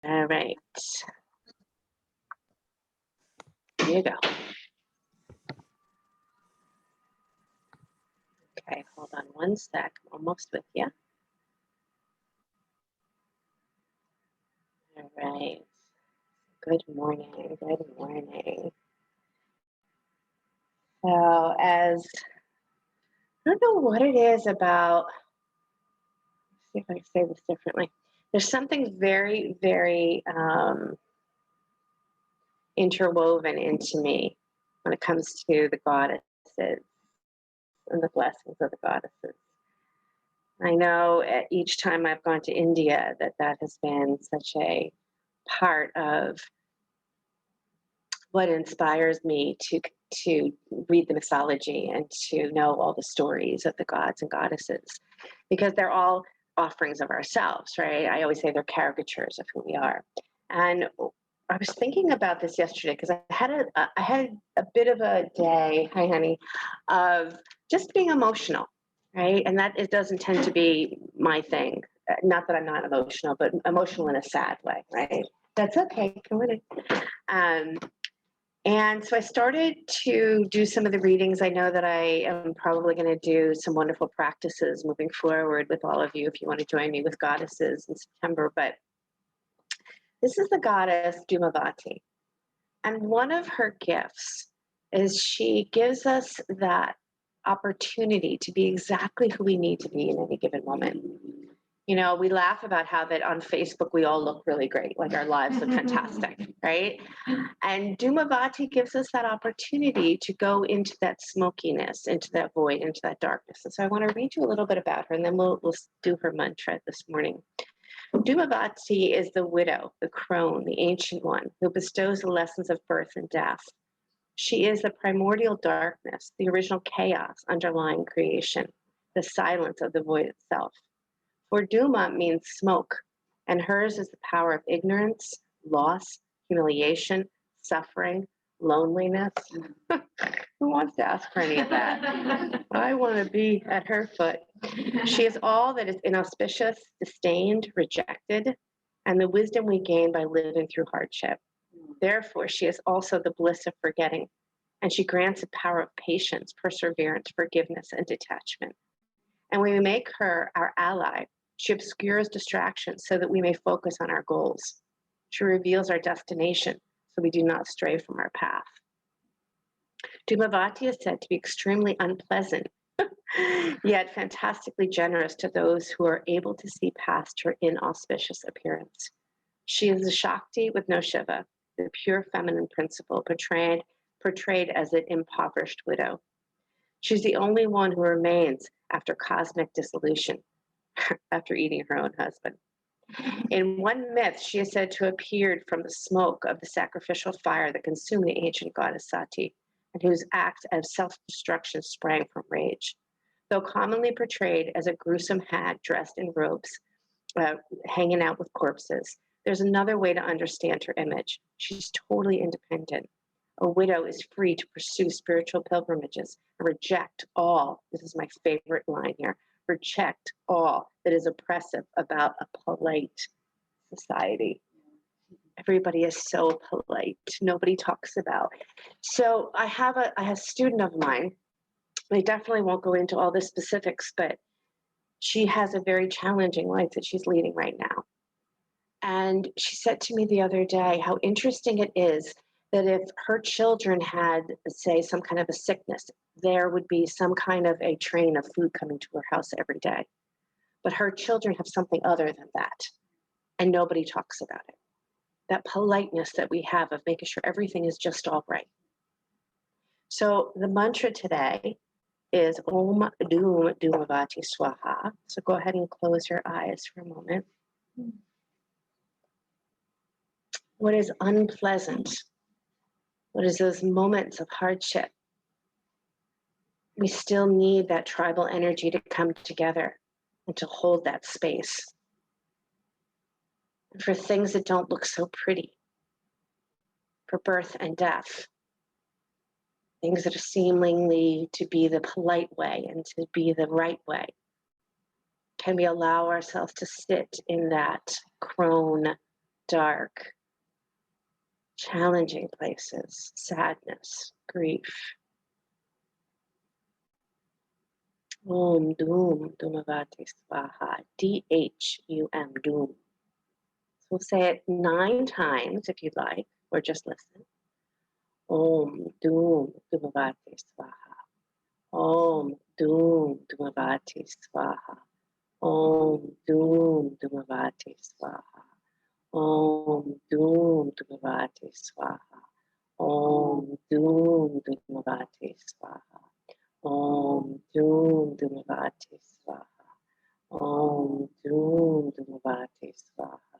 All right. Here you go. Okay, hold on one sec. I'm almost with you. All right. Good morning. Good morning. So, I don't know what it is about, let's see if I can say this differently. There's something very, very interwoven into me when it comes to the goddesses and the blessings of the goddesses. I know at each time I've gone to India that has been such a part of what inspires me to read the mythology and to know all the stories of the gods and goddesses, because they're all offerings of ourselves, right? I always say they're caricatures of who we are. And I was thinking about this yesterday because I had a bit of a day, hi honey, of just being emotional, right? And that it doesn't tend to be my thing. Not that I'm not emotional, but emotional in a sad way, right? That's okay. Come on in. And so I started to do some of the readings. I know that I am probably going to do some wonderful practices moving forward with all of you if you want to join me with goddesses in September. But this is the goddess Dhumavati. And one of her gifts is she gives us that opportunity to be exactly who we need to be in any given moment. You know, we laugh about how that on Facebook we all look really great, like our lives look fantastic, right? And Dhumavati gives us that opportunity to go into that smokiness, into that void, into that darkness. And so I want to read you a little bit about her, and then we'll do her mantra this morning. Dhumavati is the widow, the crone, the ancient one, who bestows the lessons of birth and death. She is the primordial darkness, the original chaos underlying creation, the silence of the void itself. For Duma means smoke, and hers is the power of ignorance, loss, humiliation, suffering, loneliness. Who wants to ask for any of that? I want to be at her foot. She is all that is inauspicious, disdained, rejected, and the wisdom we gain by living through hardship. Therefore, she is also the bliss of forgetting, and she grants a power of patience, perseverance, forgiveness, and detachment. And when we make her our ally, she obscures distractions so that we may focus on our goals. She reveals our destination so we do not stray from our path. Dhumavati is said to be extremely unpleasant, yet fantastically generous to those who are able to see past her inauspicious appearance. She is a Shakti with no Shiva, the pure feminine principle portrayed as an impoverished widow. She's the only one who remains after cosmic dissolution, after eating her own husband. In one myth, she is said to have appeared from the smoke of the sacrificial fire that consumed the ancient goddess Sati, and whose act of self-destruction sprang from rage. Though commonly portrayed as a gruesome hag dressed in robes, hanging out with corpses, there's another way to understand her image. She's totally independent. A widow is free to pursue spiritual pilgrimages and reject all, this is my favorite line here, reject all that is oppressive about a polite society. Everybody is so polite. Nobody talks about. So I have a student of mine. I definitely won't go into all the specifics, but she has a very challenging life that she's leading right now. And she said to me the other day how interesting it is that if her children had, say, some kind of a sickness, there would be some kind of a train of food coming to her house every day. But her children have something other than that, and nobody talks about it. That politeness that we have of making sure everything is just all right. So the mantra today is Om Dhum Dhumavati Swaha. So go ahead and close your eyes for a moment. What is unpleasant? What is those moments of hardship? We still need that tribal energy to come together and to hold that space. And for things that don't look so pretty, for birth and death, things that are seemingly to be the polite way and to be the right way. Can we allow ourselves to sit in that crone dark, challenging places, sadness, grief. Om Dum Dumavati Swaha. D-H-U-M, Dum. So we'll say it 9 times if you'd like, or just listen. Om Dum Dumavati Swaha. Om Dum Dumavati Swaha. Om Dum Dumavati Swaha. Om Dum Dumavati Swaha. Om Dum Dumavati Swaha. Om Dum Dumavati Swaha. Om Dum Dumavati Swaha.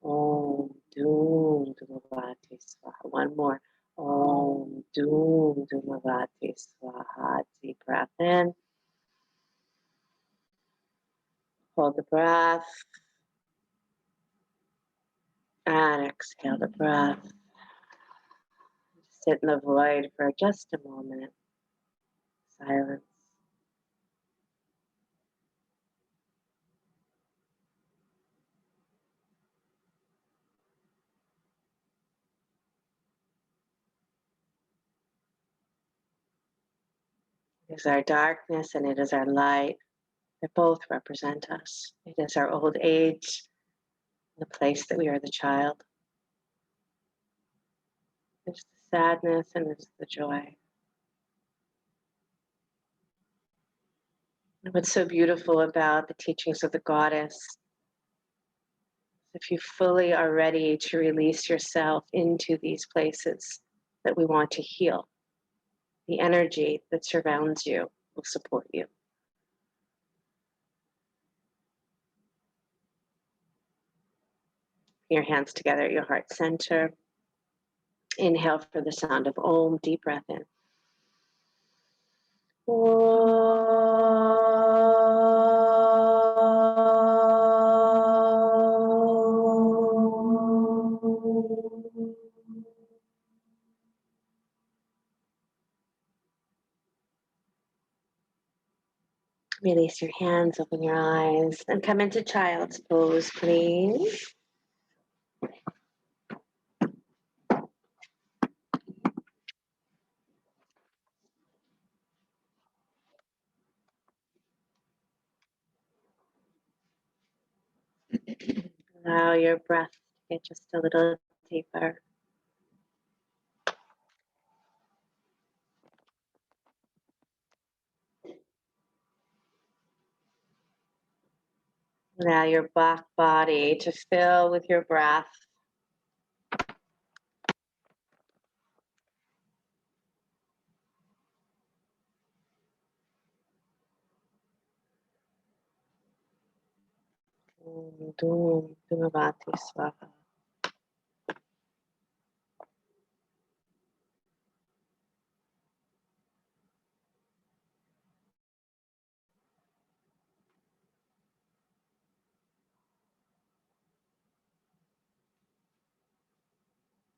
Om Dum Dumavati Swaha. One more. Om Dum Dumavati Swaha. Deep breath in. Hold the breath. And exhale the breath. Sit in the void for just a moment. Silence. It is our darkness and it is our light. They both represent us. It is our old age, the place that we are the child. There's the sadness and there's the joy. And what's so beautiful about the teachings of the goddess, if you fully are ready to release yourself into these places that we want to heal, the energy that surrounds you will support you. Your hands together at your heart center. Inhale for the sound of Om. Deep breath in. Release your hands, open your eyes, and come into child's pose, please. Allow your breath to get just a little deeper. Allow your back body to fill with your breath. Dum Dumavati Swaha.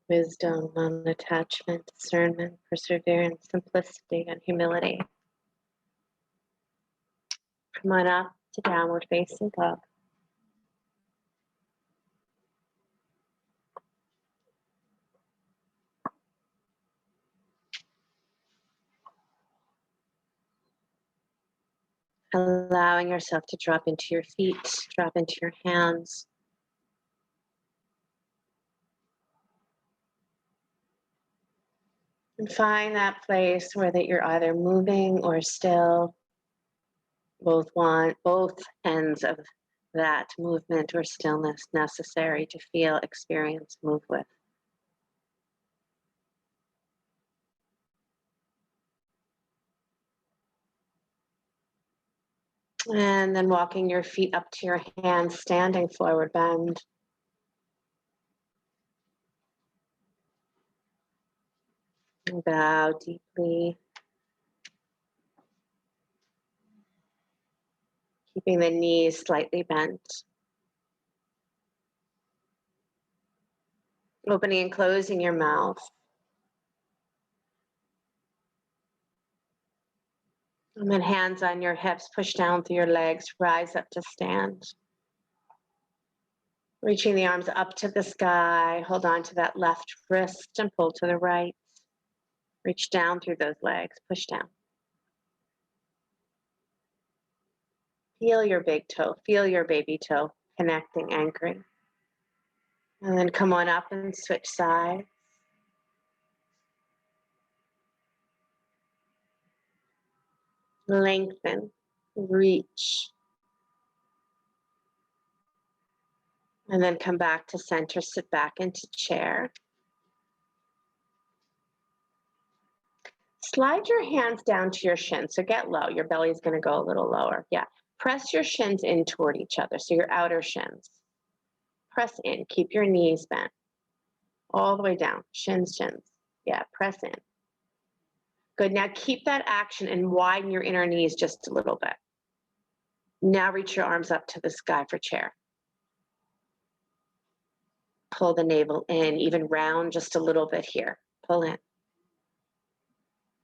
Wisdom, non-attachment, discernment, perseverance, simplicity, and humility. Come on up to downward facing dog. Allowing yourself to drop into your feet, drop into your hands. And find that place where that you're either moving or still. Both ends of that movement or stillness necessary to feel, experience, move with. And then walking your feet up to your hands, standing forward bend. Bow deeply. Keeping the knees slightly bent. Opening and closing your mouth. And then hands on your hips, push down through your legs, rise up to stand. Reaching the arms up to the sky. Hold on to that left wrist and pull to the right. Reach down through those legs. Push down. Feel your big toe. Feel your baby toe. Connecting, anchoring. And then come on up and switch sides. Lengthen. Reach. And then come back to center. Sit back into chair. Slide your hands down to your shins. So get low. Your belly is going to go a little lower. Yeah. Press your shins in toward each other. So your outer shins. Press in. Keep your knees bent. All the way down. Shins, shins. Yeah. Press in. Good. Now keep that action and widen your inner knees just a little bit. Now reach your arms up to the sky for chair. Pull the navel in. Even round just a little bit here. Pull in.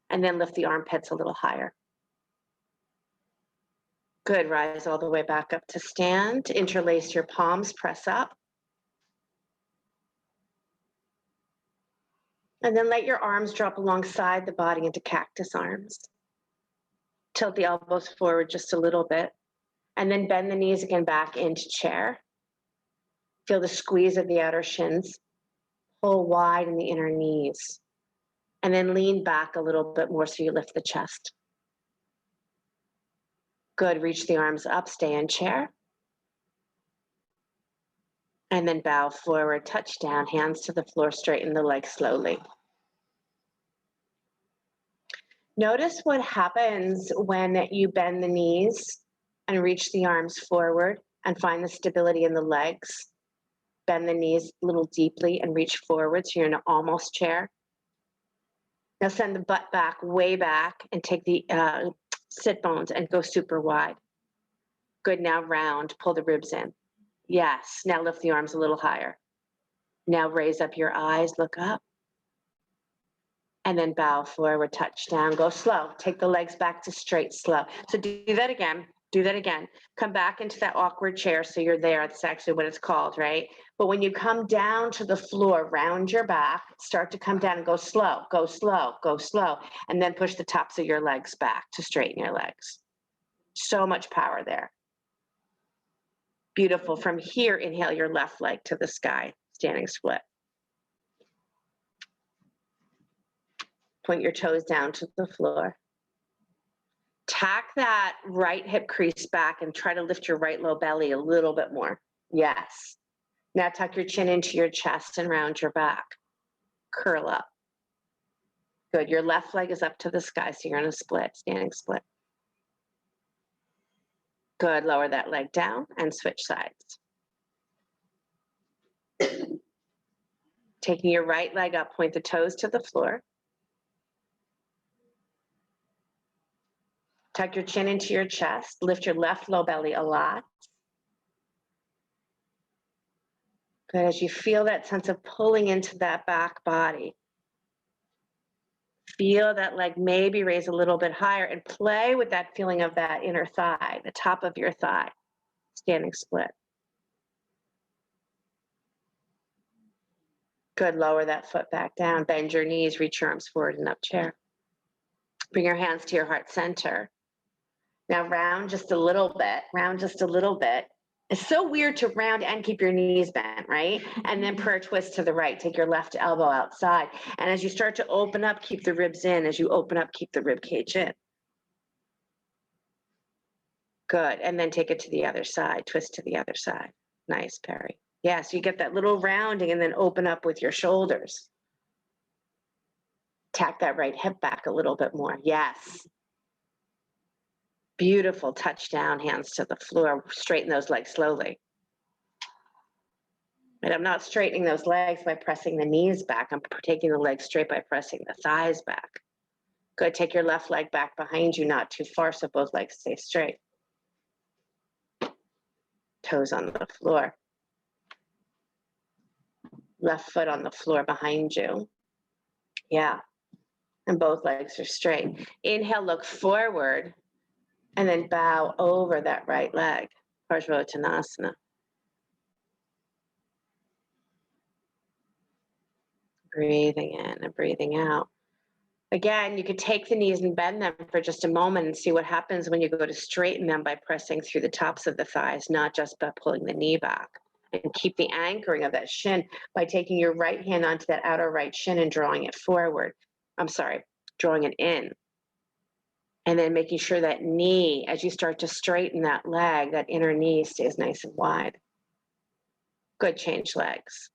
And then lift the armpits a little higher. Good. Rise all the way back up to stand. Interlace your palms. Press up. And then let your arms drop alongside the body into cactus arms. Tilt the elbows forward just a little bit. And then bend the knees again back into chair. Feel the squeeze of the outer shins. Pull wide in the inner knees. And then lean back a little bit more so you lift the chest. Good. Reach the arms up. Stay in chair. And then bow forward. Touch down. Hands to the floor. Straighten the legs slowly. Notice what happens when you bend the knees and reach the arms forward and find the stability in the legs. Bend the knees a little deeply and reach forward so you're in an almost chair. Now send the butt back, way back, and take the sit bones and go super wide. Good. Now round. Pull the ribs in. Yes. Now lift the arms a little higher. Now raise up your eyes. Look up. And then bow forward, touch down, go slow. Take the legs back to straight, slow. So do that again, do that again. Come back into that awkward chair so you're there. That's actually what it's called, right? But when you come down to the floor, round your back, start to come down and go slow, go slow, go slow. And then push the tops of your legs back to straighten your legs. So much power there. Beautiful. From here, inhale your left leg to the sky, standing split. Point your toes down to the floor. Tack that right hip crease back and try to lift your right low belly a little bit more. Yes. Now tuck your chin into your chest and round your back. Curl up. Good. Your left leg is up to the sky, so you're in a split, standing split. Good. Lower that leg down and switch sides. Taking your right leg up, point the toes to the floor. Tuck your chin into your chest. Lift your left low belly a lot. Good. As you feel that sense of pulling into that back body, feel that leg maybe raise a little bit higher and play with that feeling of that inner thigh, the top of your thigh, standing split. Good. Lower that foot back down. Bend your knees, reach your arms forward and up chair. Bring your hands to your heart center. Now round just a little bit, round just a little bit. It's so weird to round and keep your knees bent, right? And then prayer twist to the right. Take your left elbow outside. And as you start to open up, keep the ribs in. As you open up, keep the rib cage in. Good. And then take it to the other side. Twist to the other side. Nice, Perry. Yeah, so you get that little rounding and then open up with your shoulders. Tack that right hip back a little bit more. Yes. Beautiful. Touch down, hands to the floor. Straighten those legs slowly. And I'm not straightening those legs by pressing the knees back. I'm taking the legs straight by pressing the thighs back. Good. Take your left leg back behind you, not too far, so both legs stay straight. Toes on the floor. Left foot on the floor behind you. Yeah. And both legs are straight. Inhale, look forward, and then bow over that right leg. Parsvottanasana. Breathing in and breathing out. Again, you could take the knees and bend them for just a moment and see what happens when you go to straighten them by pressing through the tops of the thighs, not just by pulling the knee back. And keep the anchoring of that shin by taking your right hand onto that outer right shin and drawing it forward. I'm sorry, drawing it in. And then making sure that knee, as you start to straighten that leg, that inner knee stays nice and wide. Good, change legs.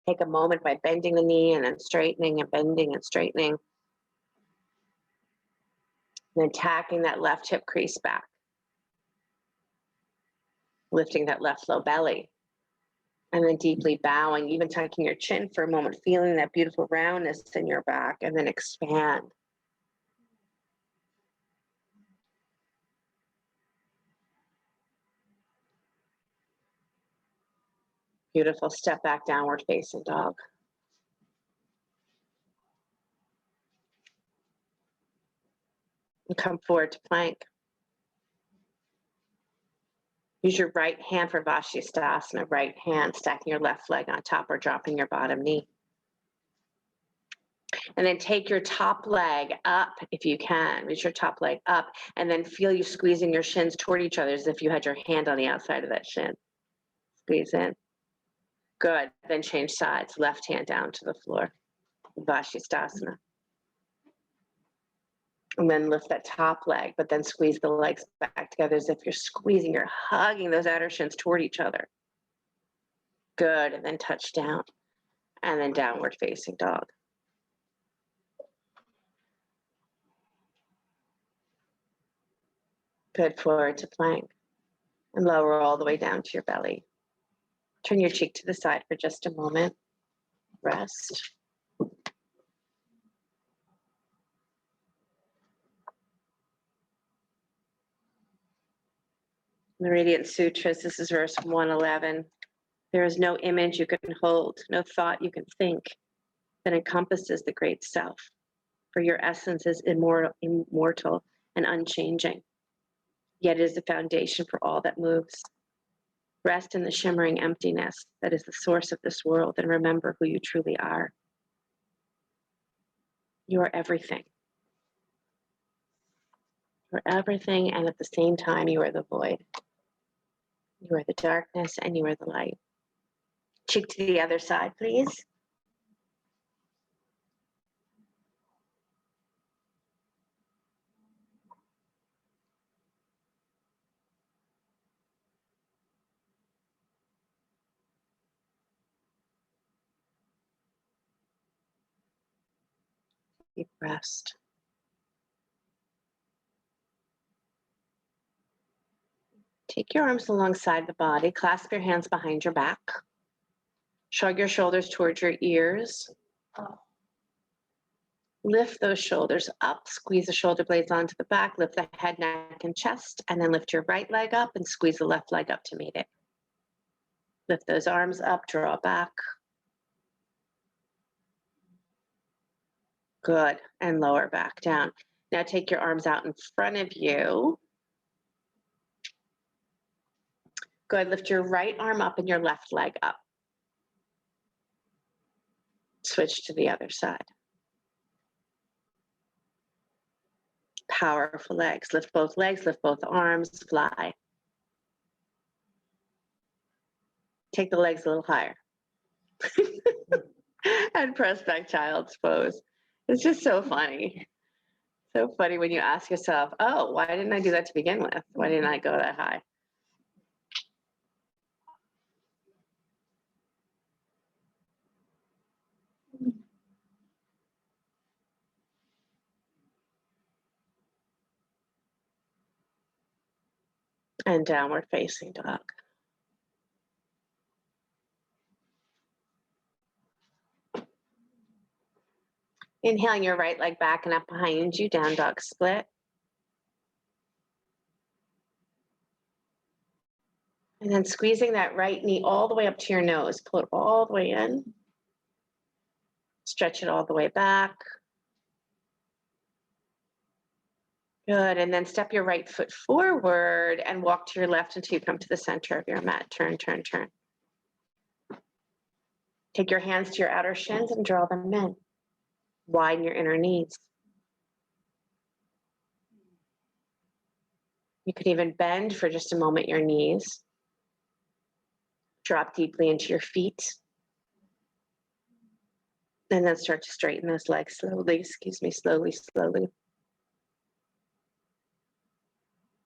Take a moment by bending the knee and then straightening and bending and straightening. And then tacking that left hip crease back. Lifting that left low belly. And then deeply bowing, even tucking your chin for a moment, feeling that beautiful roundness in your back, and then expand. Beautiful. Step back, downward facing dog. And come forward to plank. Use your right hand for Vashisthasana, right hand stacking your left leg on top or dropping your bottom knee. And then take your top leg up if you can. Reach your top leg up and then feel you squeezing your shins toward each other as if you had your hand on the outside of that shin. Squeeze in. Good. Then change sides. Left hand down to the floor. Vashisthasana. And then lift that top leg, but then squeeze the legs back together as if you're squeezing, you're hugging those outer shins toward each other. Good. And then touch down. And then downward facing dog. Good. Forward to plank. And lower all the way down to your belly. Turn your cheek to the side for just a moment. Rest. The Radiant Sutras, this is verse 111. There is no image you can hold, no thought you can think that encompasses the great self, for your essence is immortal and unchanging, yet it is the foundation for all that moves. Rest in the shimmering emptiness that is the source of this world and remember who you truly are. You are everything. You are everything, and at the same time, you are the void. You are the darkness, and you are the light. Cheek to the other side, please. Deep rest. Take your arms alongside the body. Clasp your hands behind your back. Shrug your shoulders towards your ears. Lift those shoulders up. Squeeze the shoulder blades onto the back. Lift the head, neck, and chest. And then lift your right leg up and squeeze the left leg up to meet it. Lift those arms up. Draw back. Good. And lower back down. Now take your arms out in front of you. Good. Lift your right arm up and your left leg up. Switch to the other side. Powerful legs. Lift both legs, lift both arms, fly. Take the legs a little higher. And press back child's pose. It's just so funny. So funny when you ask yourself, oh, why didn't I do that to begin with? Why didn't I go that high? And downward facing dog. Inhaling your right leg back and up behind you, down dog split. And then squeezing that right knee all the way up to your nose. Pull it all the way in. Stretch it all the way back. Good. And then step your right foot forward and walk to your left until you come to the center of your mat. Turn, turn, turn. Take your hands to your outer shins and draw them in. Widen your inner knees. You could even bend for just a moment your knees. Drop deeply into your feet. And then start to straighten those legs slowly, slowly, slowly.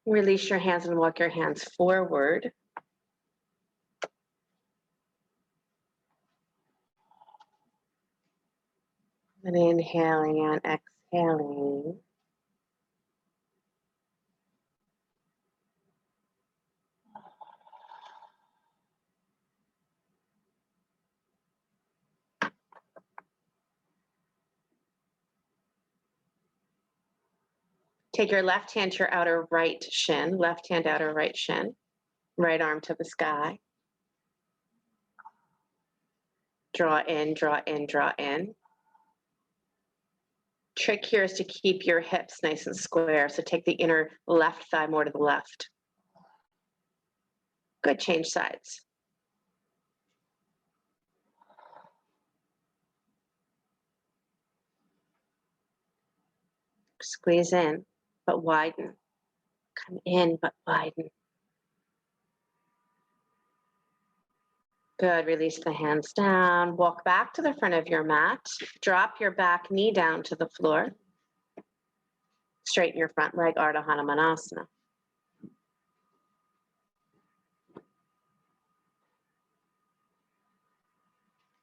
Release your hands and walk your hands forward. And inhaling and exhaling. Take your left hand to your outer right shin, left hand outer right shin, right arm to the sky. Draw in, draw in, draw in. Trick here is to keep your hips nice and square. So take the inner left thigh more to the left. Good, change sides. Squeeze in, but widen. Come in, but widen. Good, release the hands down. Walk back to the front of your mat. Drop your back knee down to the floor. Straighten your front leg, Ardha Hanumanasana.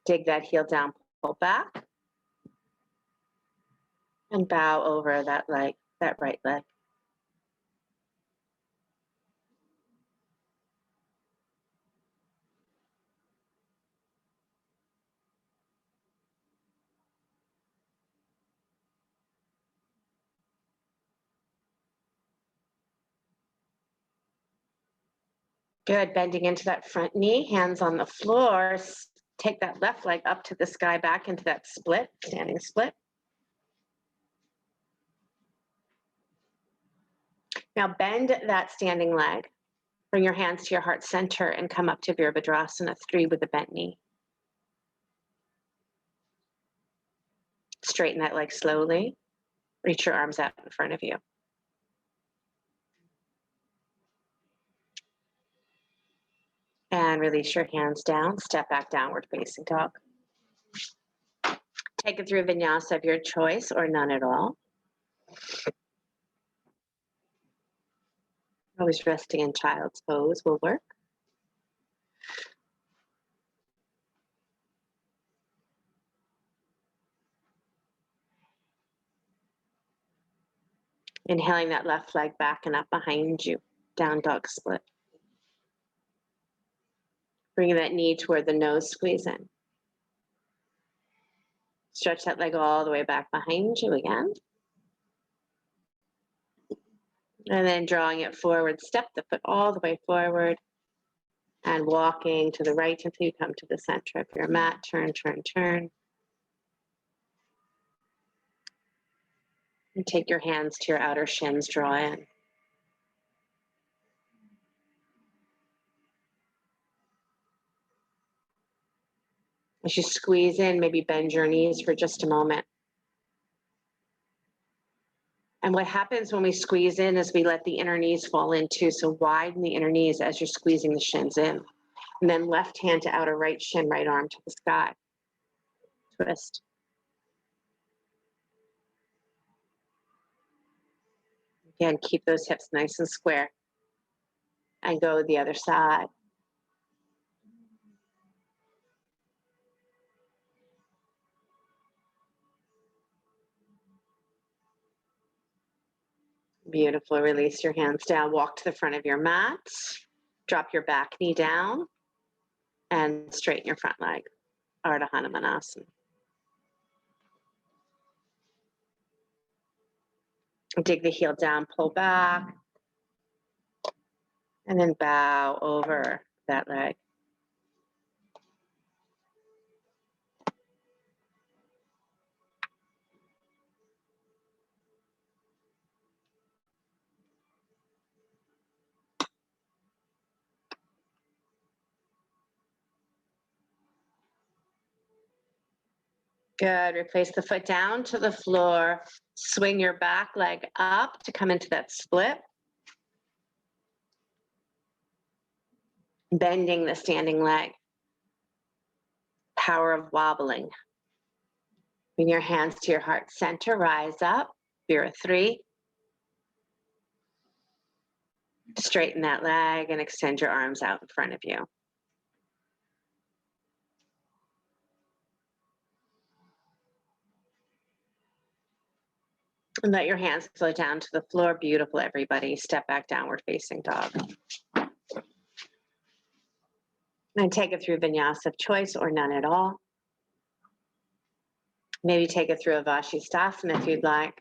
Dig that heel down, pull back. And bow over that leg, that right leg. Good, bending into that front knee, hands on the floor. Take that left leg up to the sky, back into that split, standing split. Now bend that standing leg. Bring your hands to your heart center and come up to Virabhadrasana 3 with the bent knee. Straighten that leg slowly. Reach your arms out in front of you. And release your hands down. Step back, downward facing dog. Take it through a vinyasa of your choice or none at all. Always resting in child's pose will work. Inhaling that left leg back and up behind you. Down dog split. Bring that knee toward the nose, squeeze in. Stretch that leg all the way back behind you again. And then drawing it forward, step the foot all the way forward and walking to the right until you come to the center of your mat. Turn, turn, turn. And take your hands to your outer shins, draw in. As you squeeze in, maybe bend your knees for just a moment. And what happens when we squeeze in is we let the inner knees fall in too. So widen the inner knees as you're squeezing the shins in. And then left hand to outer right shin, right arm to the sky. Twist. Again, keep those hips nice and square. And go the other side. Beautiful. Release your hands down. Walk to the front of your mat. Drop your back knee down. And straighten your front leg. Ardha Hanumanasana. Dig the heel down, pull back. And then bow over that leg. Good. Replace the foot down to the floor. Swing your back leg up to come into that split. Bending the standing leg. Power of wobbling. Bring your hands to your heart center. Rise up. You're a 3. Straighten that leg and extend your arms out in front of you. And let your hands flow down to the floor. Beautiful, everybody. Step back, downward facing dog. And take it through vinyasa of choice or none at all. Maybe take it through a Vashisthasana if you'd like.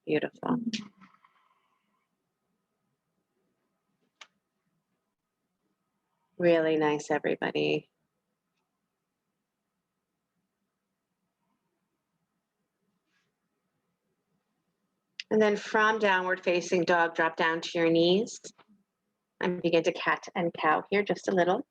Beautiful. Really nice, everybody. And then from downward facing dog, drop down to your knees and begin to cat and cow here just a little.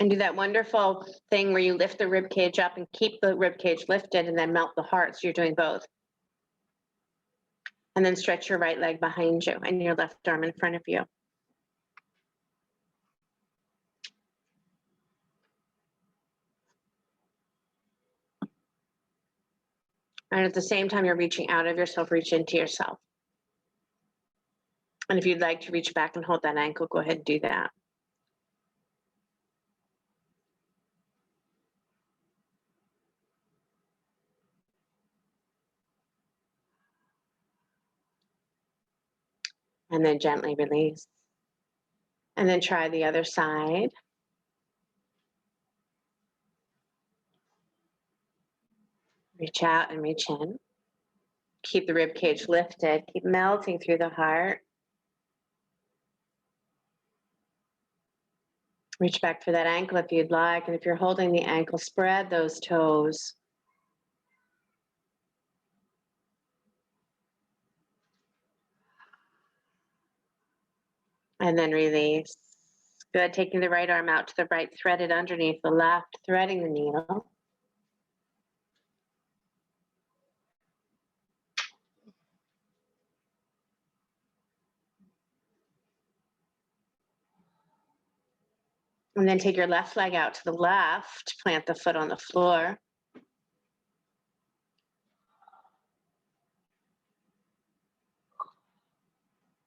And do that wonderful thing where you lift the rib cage up and keep the rib cage lifted and then melt the heart. So you're doing both. And then stretch your right leg behind you and your left arm in front of you. And at the same time, you're reaching out of yourself, reach into yourself. And if you'd like to reach back and hold that ankle, go ahead and do that. And then gently release. And then try the other side. Reach out and reach in. Keep the rib cage lifted. Keep melting through the heart. Reach back for that ankle if you'd like. And if you're holding the ankle, spread those toes. And then release. Good. Taking the right arm out to the right, thread it underneath the left, threading the needle. And then take your left leg out to the left, plant the foot on the floor.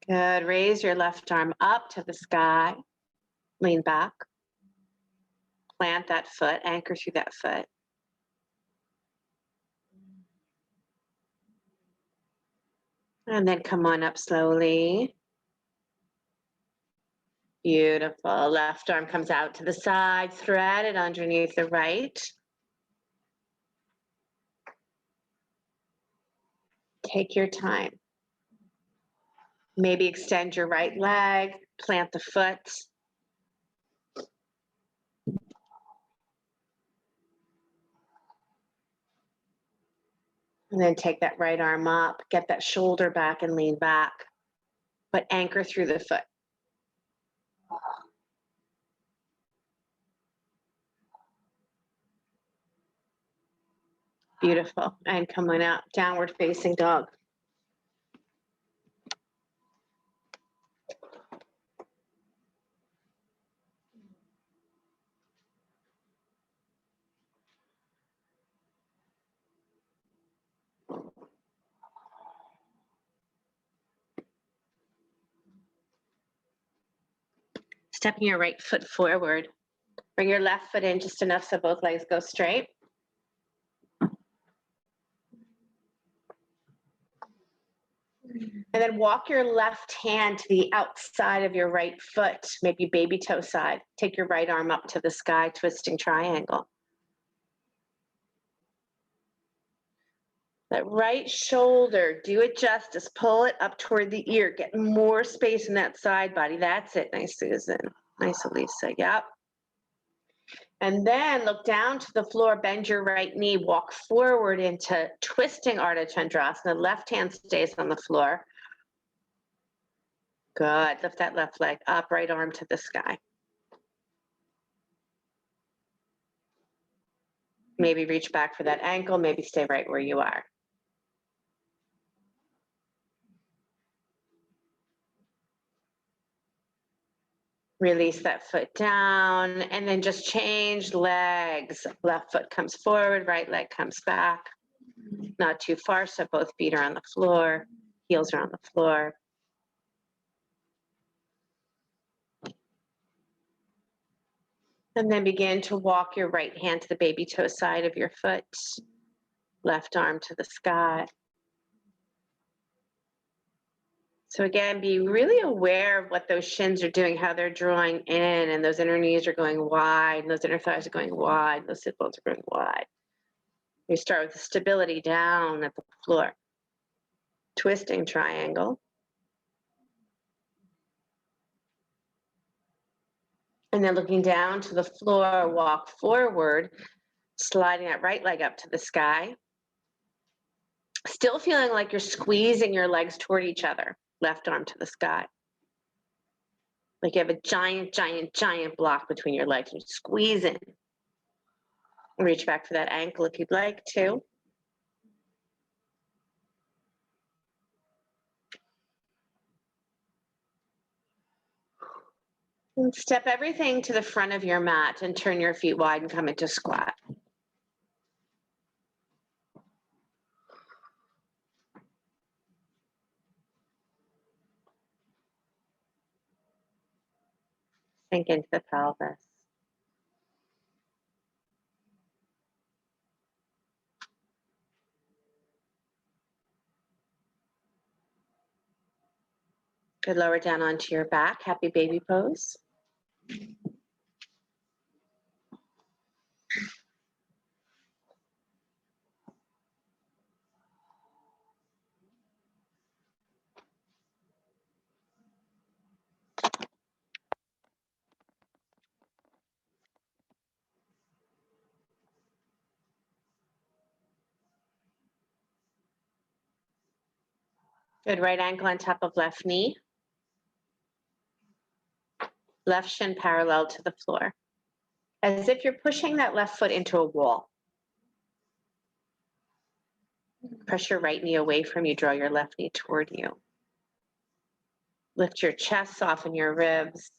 Good. Raise your left arm up to the sky. Lean back. Plant that foot, anchor through that foot. And then come on up slowly. Beautiful. Left arm comes out to the side, thread it underneath the right. Take your time. Maybe extend your right leg, plant the foot. And then take that right arm up, get that shoulder back and lean back, but anchor through the foot. Beautiful. And come on out, downward facing dog. Stepping your right foot forward. Bring your left foot in just enough so both legs go straight. And then walk your left hand to the outside of your right foot, maybe baby toe side. Take your right arm up to the sky, twisting triangle. That right shoulder, do it justice. Pull it up toward the ear. Get more space in that side body. That's it. Nice, Susan. Nice, Elisa. Yep. And then look down to the floor, bend your right knee, walk forward into twisting Ardha Chandrasana. Left hand stays on the floor. Good. Lift that left leg up, right arm to the sky. Maybe reach back for that ankle, maybe stay right where you are. Release that foot down, and then just change legs. Left foot comes forward, right leg comes back. Not too far, so both feet are on the floor, heels are on the floor. And then begin to walk your right hand to the baby toe side of your foot, left arm to the sky. So again, be really aware of what those shins are doing, how they're drawing in, and those inner knees are going wide, and those inner thighs are going wide, those sit bones are going wide. You start with the stability down at the floor. Twisting triangle. And then looking down to the floor, walk forward, sliding that right leg up to the sky. Still feeling like you're squeezing your legs toward each other, left arm to the sky. Like you have a giant, giant, giant block between your legs. You're squeezing. Reach back for that ankle if you'd like to. And step everything to the front of your mat and turn your feet wide and come into squat. Sink into the pelvis. Good, lower down onto your back, happy baby pose. Good, right ankle on top of left knee. Left shin parallel to the floor. As if you're pushing that left foot into a wall. Press your right knee away from you, draw your left knee toward you. Lift your chest, soften your ribs.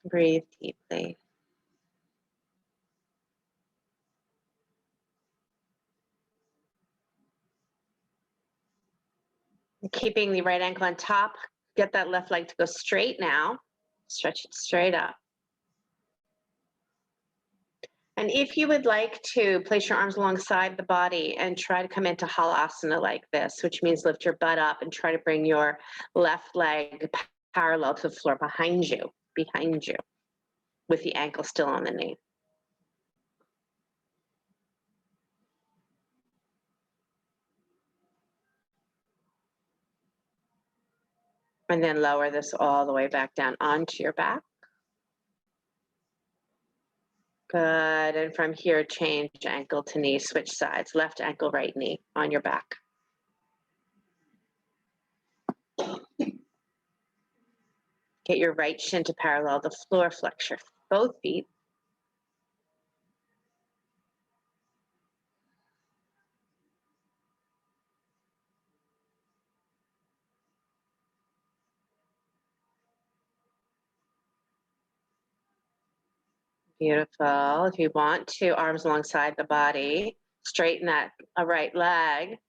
Breathe deeply. Keeping the right ankle on top, get that left leg to go straight now. Stretch it straight up. And if you would like to place your arms alongside the body and try to come into halasana like this, which means lift your butt up and try to bring your left leg parallel to the floor behind you, with the ankle still on the knee. And then lower this all the way back down onto your back. Good, and from here, change ankle to knee, switch sides, left ankle, right knee on your back. Get your right shin to parallel the floor, flex your both feet. Beautiful. If you want to, arms alongside the body, straighten that right leg.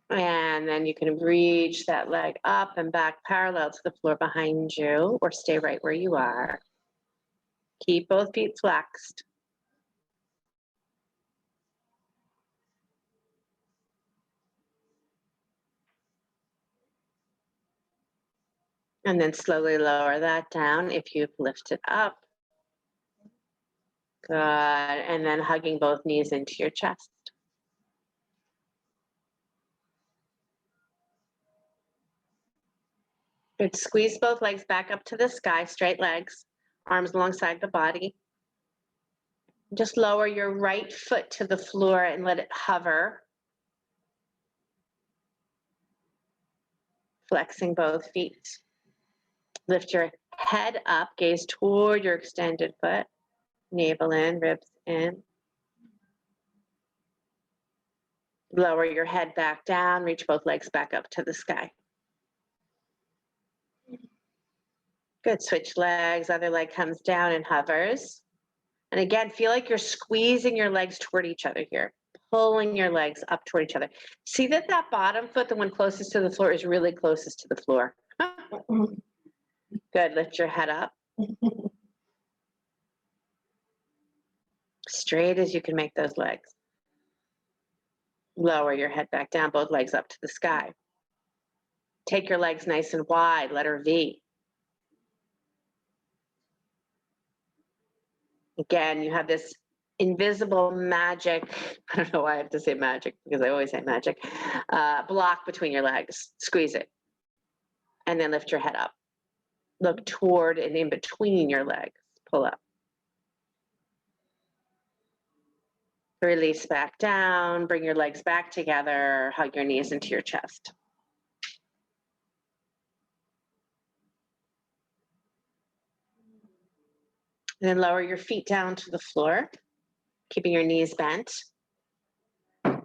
And then you can reach that leg up and back parallel to the floor behind you, or stay right where you are. Keep both feet flexed. And then slowly lower that down if you've lifted up. Good, and then hugging both knees into your chest. Good. Squeeze both legs back up to the sky, straight legs, arms alongside the body. Just lower your right foot to the floor and let it hover. Flexing both feet. Lift your head up, gaze toward your extended foot. Navel in, ribs in. Lower your head back down, reach both legs back up to the sky. Good, switch legs, other leg comes down and hovers. And again, feel like you're squeezing your legs toward each other here, pulling your legs up toward each other. See that bottom foot, the one closest to the floor, is really closest to the floor. Good, lift your head up. Straight as you can make those legs. Lower your head back down, both legs up to the sky. Take your legs nice and wide, letter V. Again, you have this invisible magic, I don't know why I have to say magic, because I always say magic, block between your legs. Squeeze it. And then lift your head up. Look toward and in between your legs. Pull up. Release back down. Bring your legs back together. Hug your knees into your chest. And then lower your feet down to the floor, keeping your knees bent.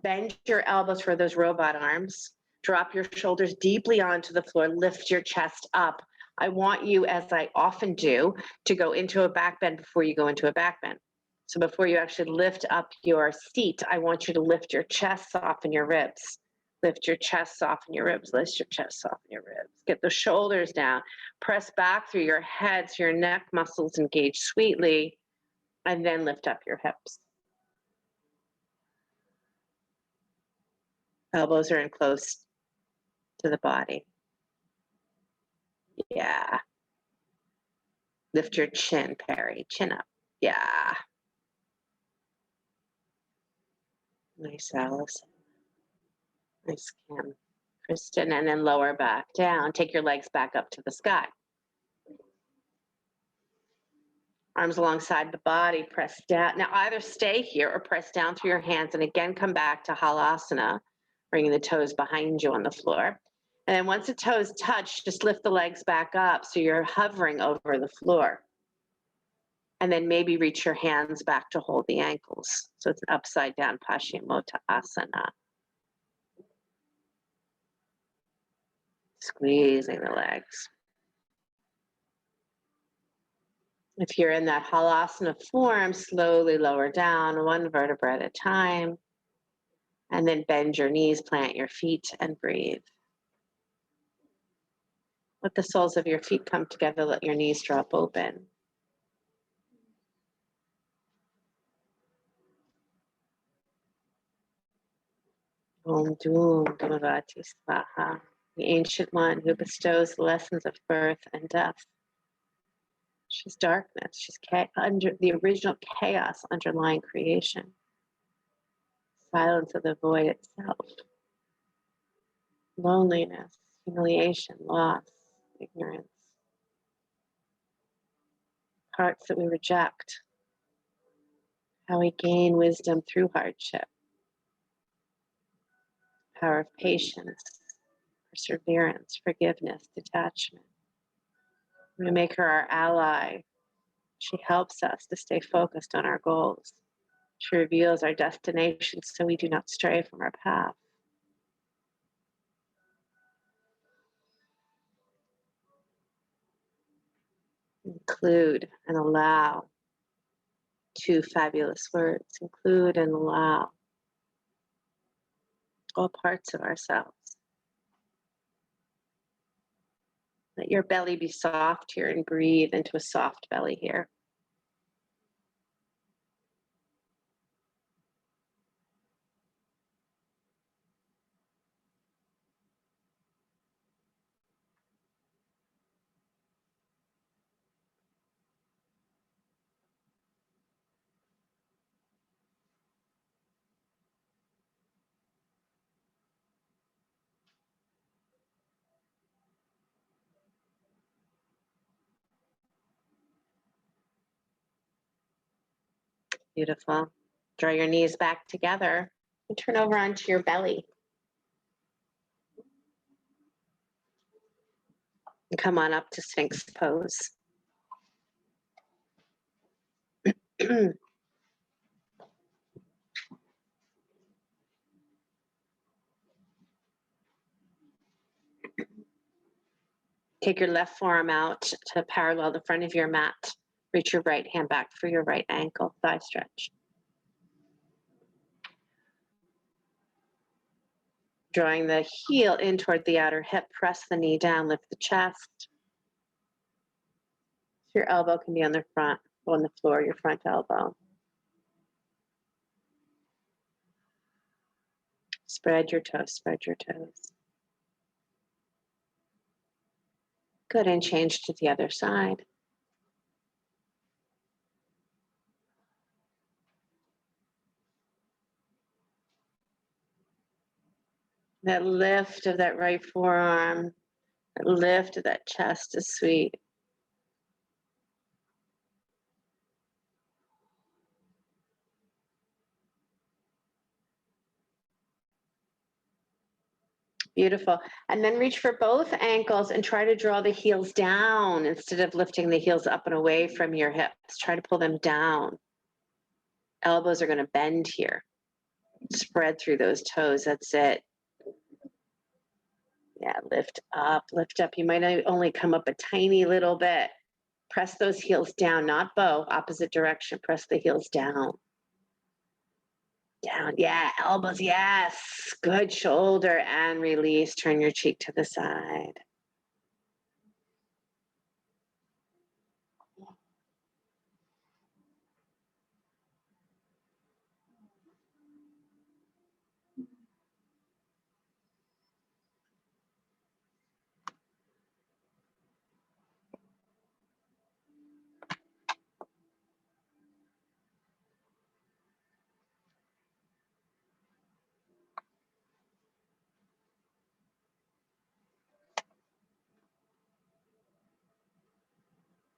Bend your elbows for those robot arms. Drop your shoulders deeply onto the floor. Lift your chest up. I want you, as I often do, to go into a back bend before you go into a back bend. So before you actually lift up your seat, I want you to lift your chest, soften your ribs. Lift your chest, soften your ribs. Lift your chest, soften your ribs. Get the shoulders down. Press back through your head so your neck muscles engage sweetly, and then lift up your hips. Elbows are in close to the body. Yeah. Lift your chin, Perry. Chin up. Yeah. Nice, Alice. Nice, Kim. Kristen, and then lower back down. Take your legs back up to the sky. Arms alongside the body, press down. Now either stay here or press down through your hands and again come back to Halasana, bringing the toes behind you on the floor. And then once the toes touch, just lift the legs back up so you're hovering over the floor. And then maybe reach your hands back to hold the ankles. So it's an upside down Paschimottanasana. Squeezing the legs. If you're in that Halasana form, slowly lower down one vertebra at a time. And then bend your knees, plant your feet, and breathe. Let the soles of your feet come together. Let your knees drop open. Om Dum Dhamavati Svaha, the ancient one who bestows the lessons of birth and death. She's darkness. She's under the original chaos underlying creation. Silence of the void itself. Loneliness, humiliation, loss, ignorance. Hearts that we reject. How we gain wisdom through hardship. Power of patience, perseverance, forgiveness, detachment. We make her our ally. She helps us to stay focused on our goals. She reveals our destination so we do not stray from our path. Include and allow. Two fabulous words. Include and allow. All parts of ourselves. Let your belly be soft here and breathe into a soft belly here. Beautiful. Draw your knees back together and turn over onto your belly. And come on up to Sphinx pose. Take your left forearm out to parallel the front of your mat. Reach your right hand back for your right ankle, thigh stretch. Drawing the heel in toward the outer hip, press the knee down, lift the chest. Your elbow can be on the front, on the floor, your front elbow. Spread your toes, spread your toes. Good, and change to the other side. That lift of that right forearm, that lift of that chest is sweet. Beautiful. And then reach for both ankles and try to draw the heels down instead of lifting the heels up and away from your hips. Try to pull them down. Elbows are going to bend here. Spread through those toes. That's it. Yeah, lift up, lift up. You might only come up a tiny little bit. Press those heels down, not bow, opposite direction. Press the heels down. Down, yeah, elbows, yes. Good, shoulder and release. Turn your cheek to the side.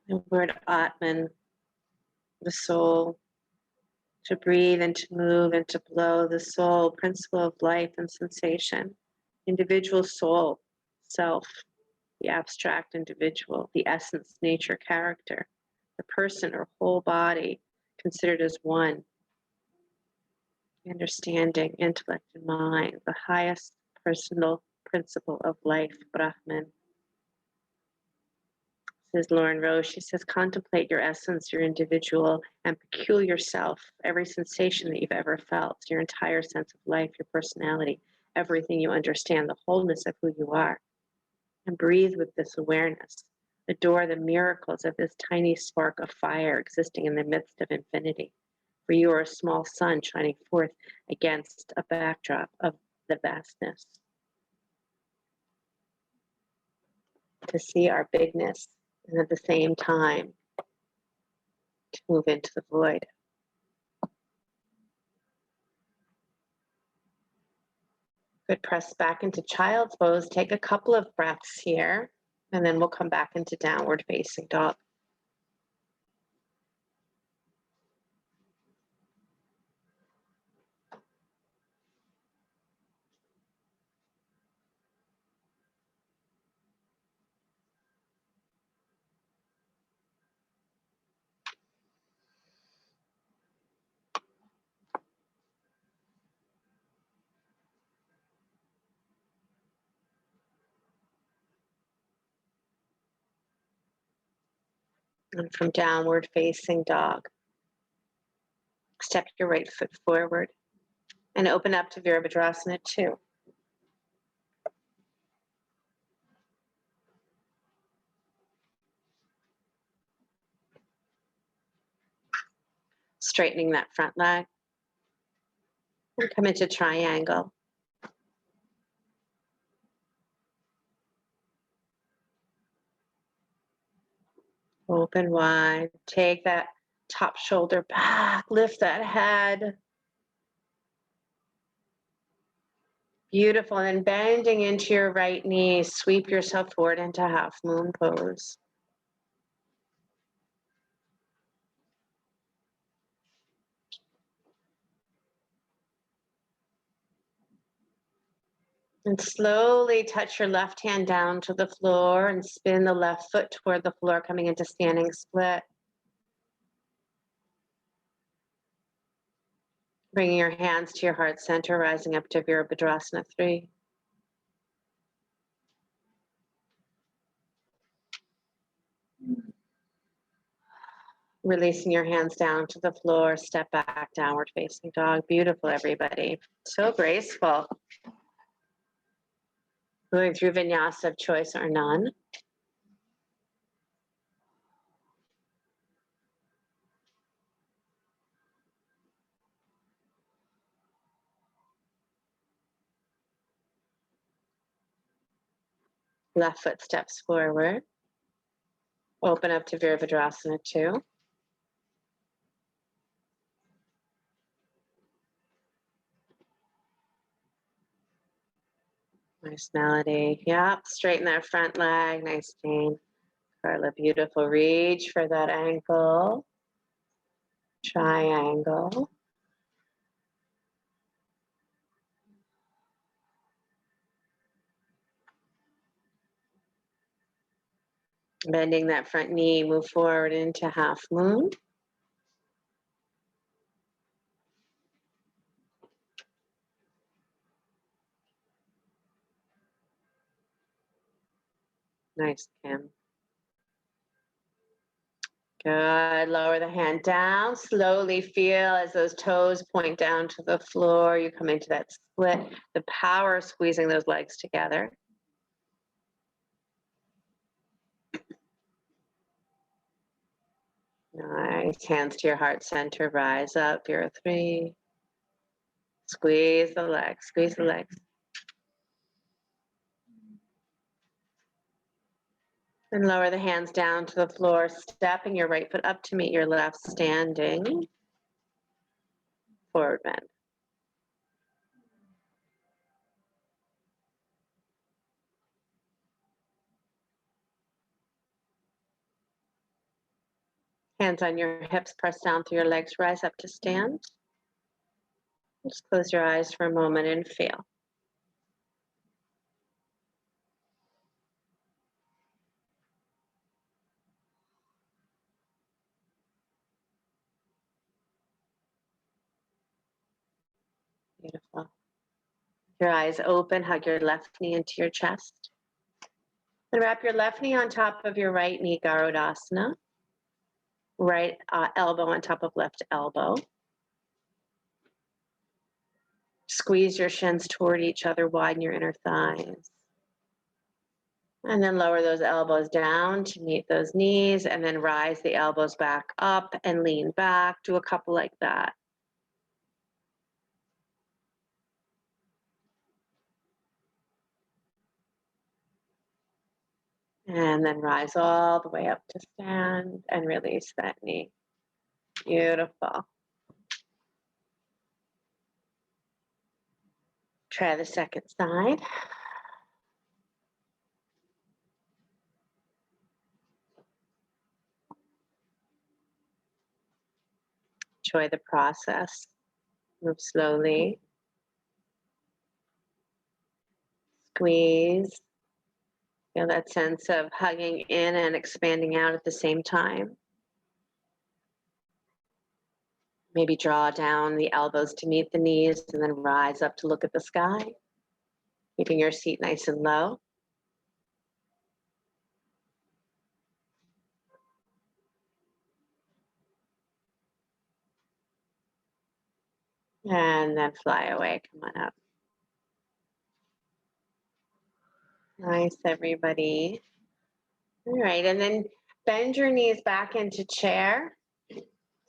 The word Atman, the soul, to breathe and to move and to blow, the soul, principle of life and sensation, individual soul, self, the abstract individual, the essence, nature, character, the person or whole body considered as one, understanding, intellect, and mind, the highest personal principle of life, Brahman. Says Lauren Rose, she says, contemplate your essence, your individual and peculiar self, every sensation that you've ever felt, your entire sense of life, your personality, everything you understand, the wholeness of who you are. And breathe with this awareness. Adore the miracles of this tiny spark of fire existing in the midst of infinity. For you are a small sun shining forth against a backdrop of the vastness. To see our bigness and at the same time to move into the void. Good, press back into child's pose. Take a couple of breaths here, and then we'll come back into downward facing dog. And from downward facing dog, step your right foot forward and open up to Virabhadrasana 2. Straightening that front leg. And come into triangle. Open wide. Take that top shoulder back. Lift that head. Beautiful. And then bending into your right knee, sweep yourself forward into half moon pose. And slowly touch your left hand down to the floor and spin the left foot toward the floor, coming into standing split. Bringing your hands to your heart center, rising up to Virabhadrasana 3. Releasing your hands down to the floor, step back, downward facing dog. Beautiful, everybody. So graceful. Moving through vinyasa of choice or none. Left foot steps forward. Open up to Virabhadrasana 2. Nice melody. Yep, straighten that front leg. Nice Jane. Carla, beautiful. Reach for that ankle. Triangle. Bending that front knee, move forward into half moon. Nice, Kim. Good. Lower the hand down. Slowly feel as those toes point down to the floor. You come into that split. The power of squeezing those legs together. Nice. Hands to your heart center. Rise up. You're a 3. Squeeze the legs. Squeeze the legs. And lower the hands down to the floor, stepping your right foot up to meet your left, standing. Forward bend. Hands on your hips, press down through your legs, rise up to stand. Just close your eyes for a moment and feel. Beautiful. Your eyes open, hug your left knee into your chest. And wrap your left knee on top of your right knee, Garudasana. Right elbow on top of left elbow. Squeeze your shins toward each other, widen your inner thighs. And then lower those elbows down to meet those knees, and then rise the elbows back up and lean back. Do a couple like that. And then rise all the way up to stand and release that knee. Beautiful. Try the second side. Enjoy the process. Move slowly. Squeeze. Feel that sense of hugging in and expanding out at the same time. Maybe draw down the elbows to meet the knees and then rise up to look at the sky. Keeping your seat nice and low. And then fly away. Come on up. Nice, everybody. All right, and then bend your knees back into chair.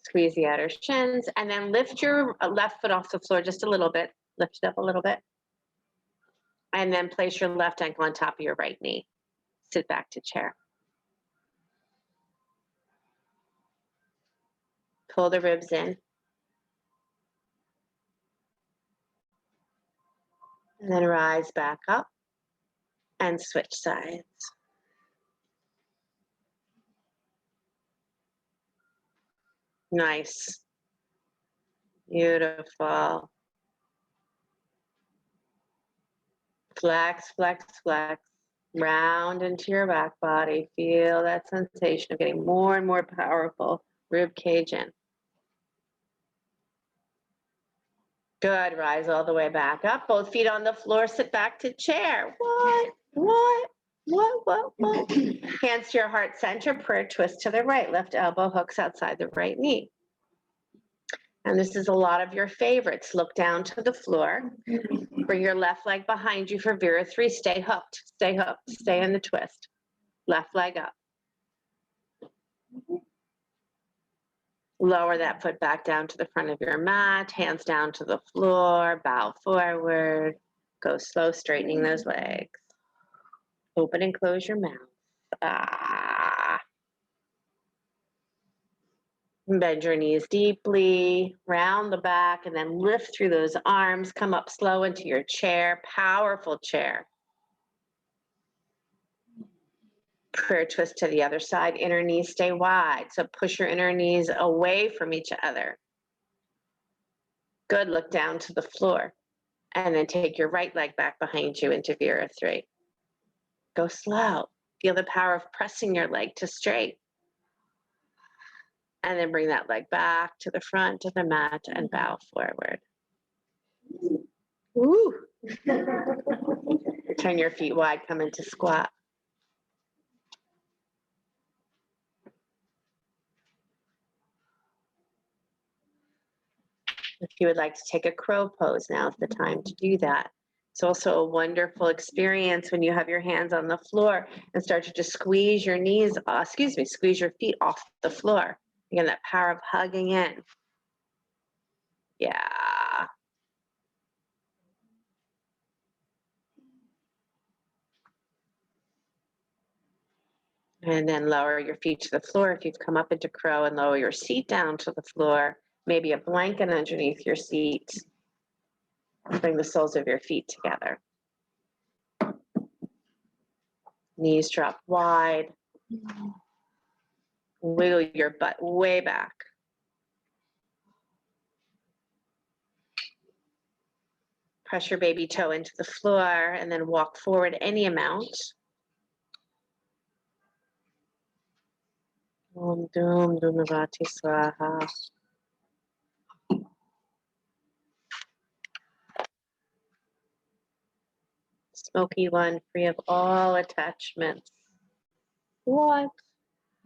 Squeeze the outer shins, and then lift your left foot off the floor just a little bit. Lift it up a little bit. And then place your left ankle on top of your right knee. Sit back to chair. Pull the ribs in. And then rise back up and switch sides. Nice. Beautiful. Flex, flex, flex. Round into your back body. Feel that sensation of getting more and more powerful. Rib cage in. Good. Rise all the way back up. Both feet on the floor. Sit back to chair. What? Hands to your heart center. Prayer twist to the right. Left elbow hooks outside the right knee. And this is a lot of your favorites. Look down to the floor. Bring your left leg behind you for Vera 3. Stay hooked. Stay hooked. Stay in the twist. Left leg up. Lower that foot back down to the front of your mat. Hands down to the floor. Bow forward. Go slow, straightening those legs. Open and close your mouth. Bend your knees deeply, round the back, and then lift through those arms. Come up slow into your chair, powerful chair. Prayer twist to the other side, inner knees stay wide. So push your inner knees away from each other. Good, look down to the floor. And then take your right leg back behind you into Vera 3. Go slow. Feel the power of pressing your leg to straight. And then bring that leg back to the front of the mat and bow forward. Woo. Turn your feet wide, come into squat. If you would like to take a crow pose, now's the time to do that. It's also a wonderful experience when you have your hands on the floor and start to just squeeze your knees, squeeze your feet off the floor. Again, that power of hugging in. Yeah. And then lower your feet to the floor if you've come up into crow, and lower your seat down to the floor. Maybe a blanket underneath your seat. Bring the soles of your feet together. Knees drop wide. Wiggle your butt way back. Press your baby toe into the floor and then walk forward any amount. Om Dum Dumavati Swaha. Smoky one, free of all attachments. What?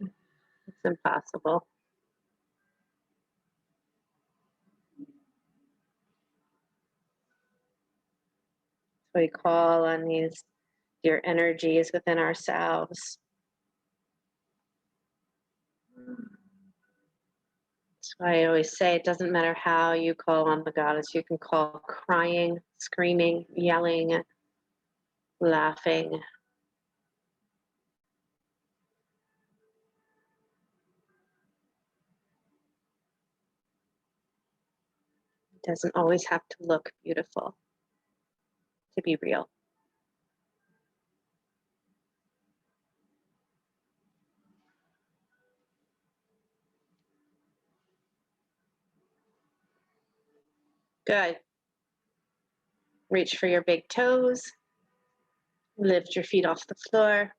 It's impossible. So we call on these dear energies within ourselves. That's why I always say it doesn't matter how you call on the goddess. You can call crying, screaming, yelling, laughing. It doesn't always have to look beautiful to be real. Good. Reach for your big toes. Lift your feet off the floor.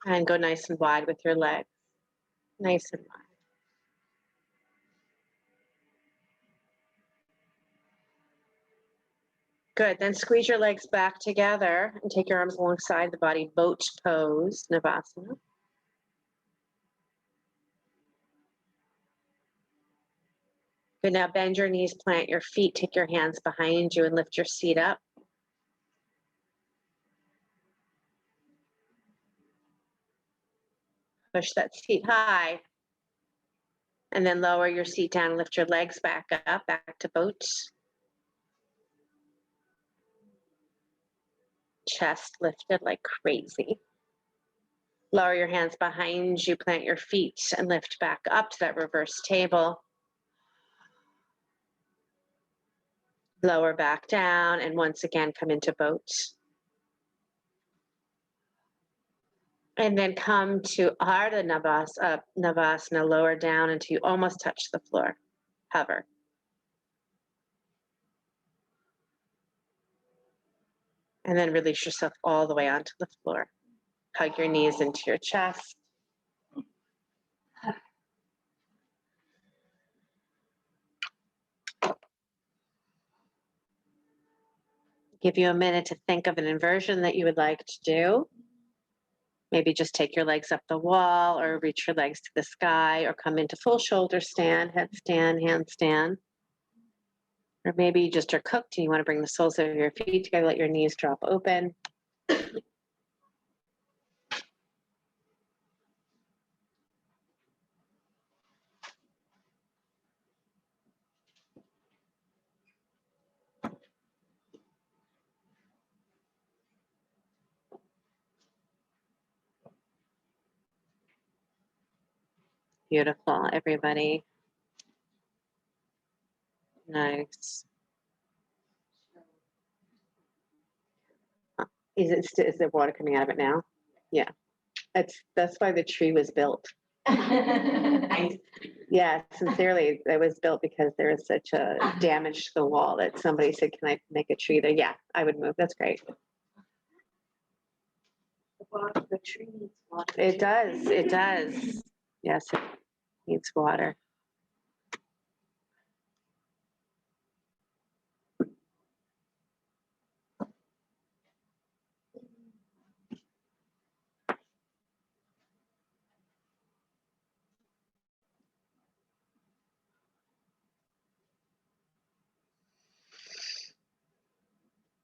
And go nice and wide with your legs. Nice and wide. Good. Then squeeze your legs back together and take your arms alongside the body. Boat pose, Navasana. Good. Now bend your knees, plant your feet, take your hands behind you and lift your seat up. Push that seat high. And then lower your seat down and lift your legs back up, back to boat. Chest lifted like crazy. Lower your hands behind you, plant your feet, and lift back up to that reverse table. Lower back down, and once again, come into boat. And then come to Ardha Navasana, lower down until you almost touch the floor. Hover. And then release yourself all the way onto the floor. Hug your knees into your chest. Give you a minute to think of an inversion that you would like to do. Maybe just take your legs up the wall or reach your legs to the sky or come into full shoulder stand, headstand, handstand. Or maybe you just are cooked and you want to bring the soles of your feet together, let your knees drop open. Beautiful, everybody. Nice. Is there water coming out of it now? Yeah. That's why the tree was built. Nice. Yeah, sincerely, it was built because there was such a damage to the wall that somebody said, "Can I make a tree there?" Yeah, I would move. That's great. The tree needs water. It does. It does. Yes, it needs water.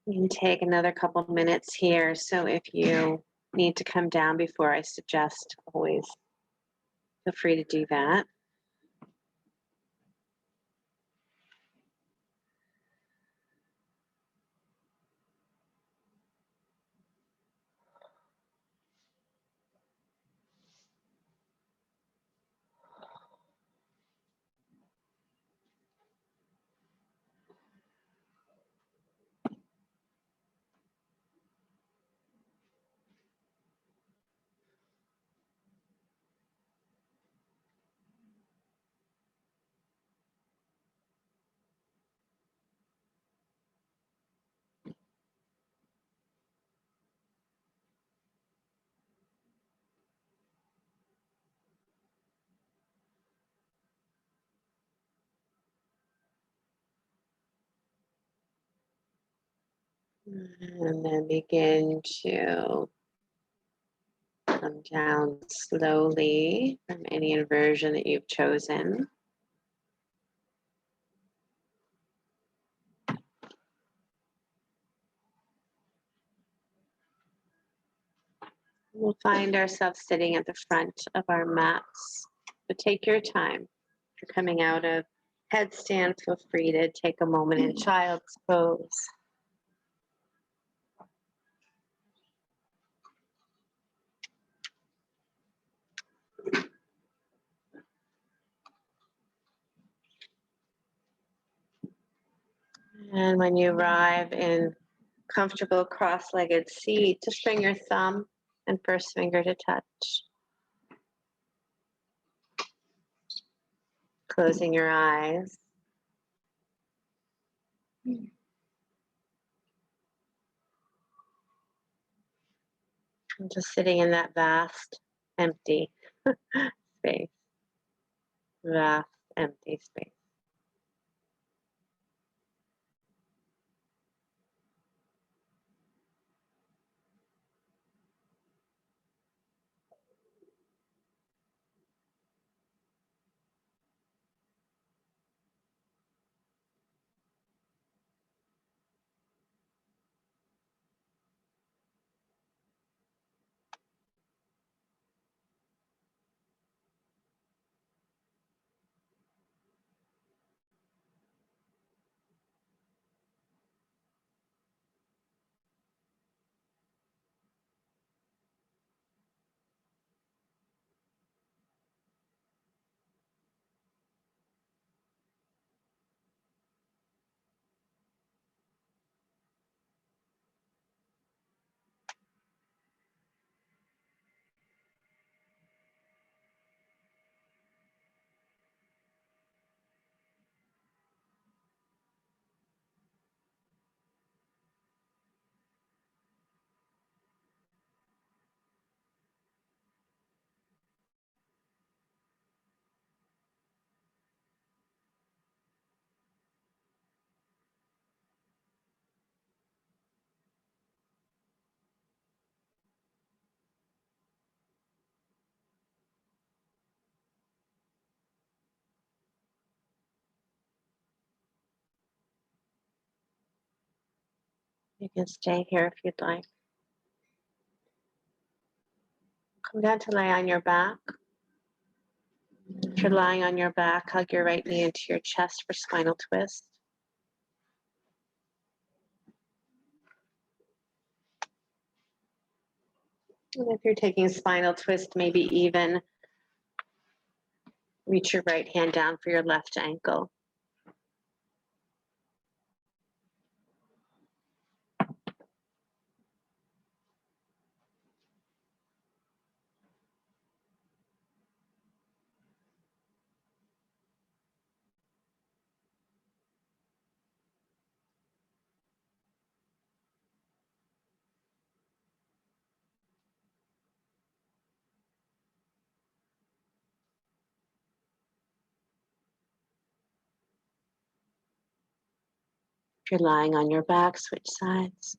You can take another couple minutes here. So if you need to come down before I suggest, always feel free to do that. And then begin to come down slowly from any inversion that you've chosen. We'll find ourselves sitting at the front of our mats. So take your time. If you're coming out of headstand, feel free to take a moment in child's pose. And when you arrive in comfortable cross-legged seat, just bring your thumb and first finger to touch. Closing your eyes. And just sitting in that vast, empty space. Vast, empty space. You can stay here if you'd like. Come down to lie on your back. If you're lying on your back, hug your right knee into your chest for spinal twist. And if you're taking a spinal twist, maybe even reach your right hand down for your left ankle. If you're lying on your back, switch sides.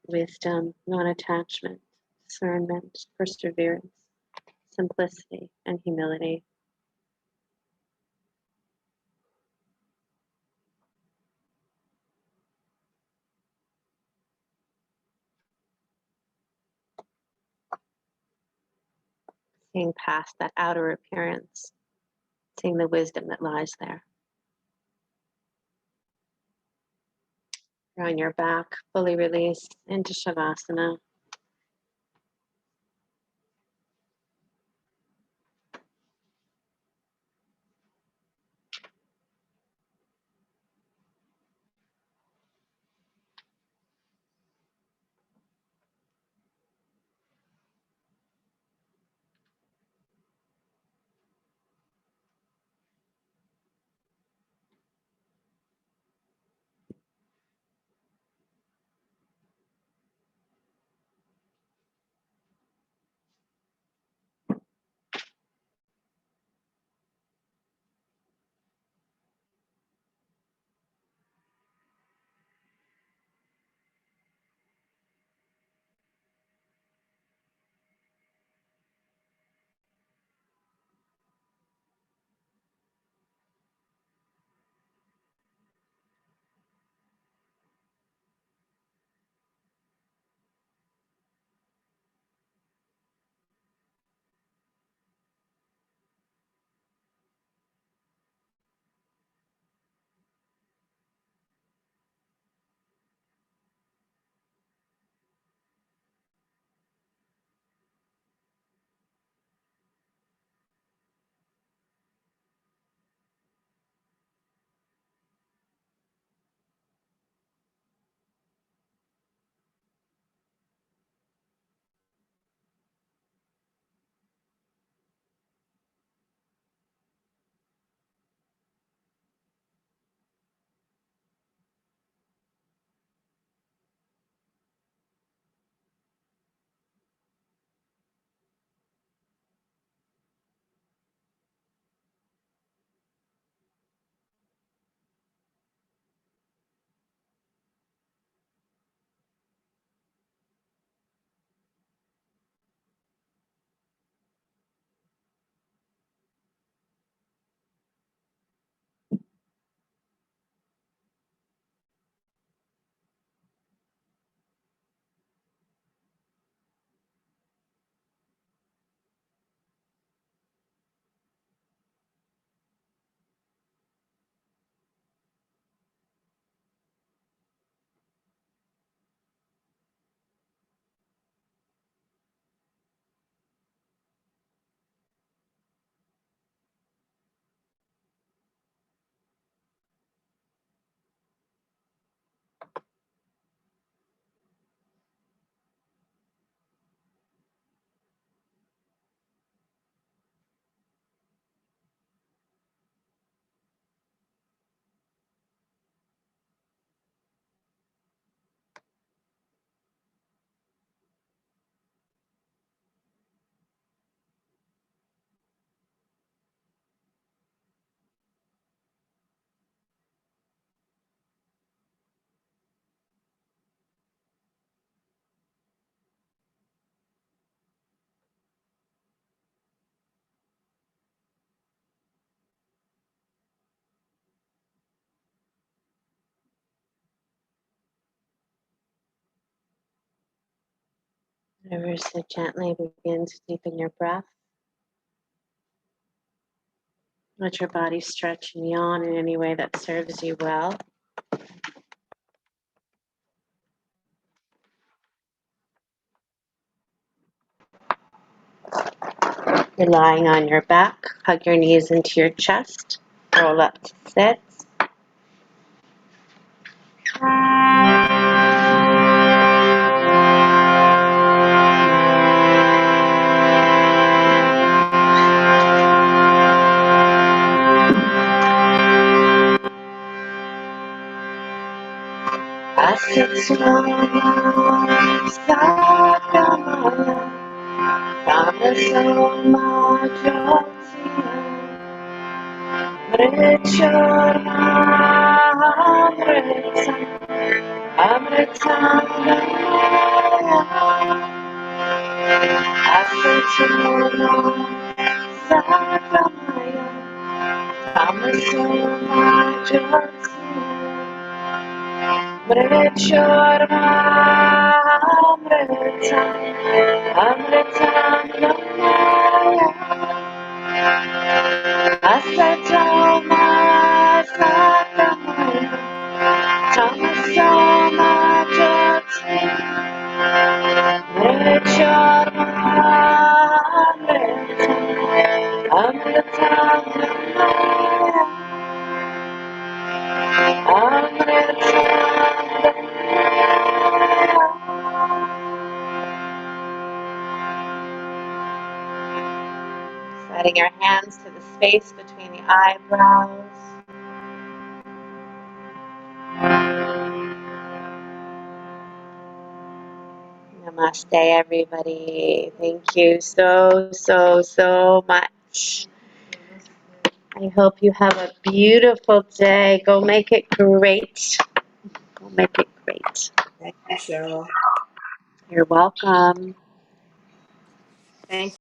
Wisdom, non-attachment, discernment, perseverance, simplicity, and humility. Seeing past that outer appearance, seeing the wisdom that lies there. You're on your back, fully released into Shavasana. Ever so gently begin to deepen your breath. Let your body stretch and yawn in any way that serves you well. You're lying on your back. Hug your knees into your chest. Roll up to sit. Setting your hands to the space between the eyebrows. Namaste, everybody. Thank you so much. I hope you have a beautiful day. Go make it great. Go make it great. Thank you, Sheryl. You're welcome. Thank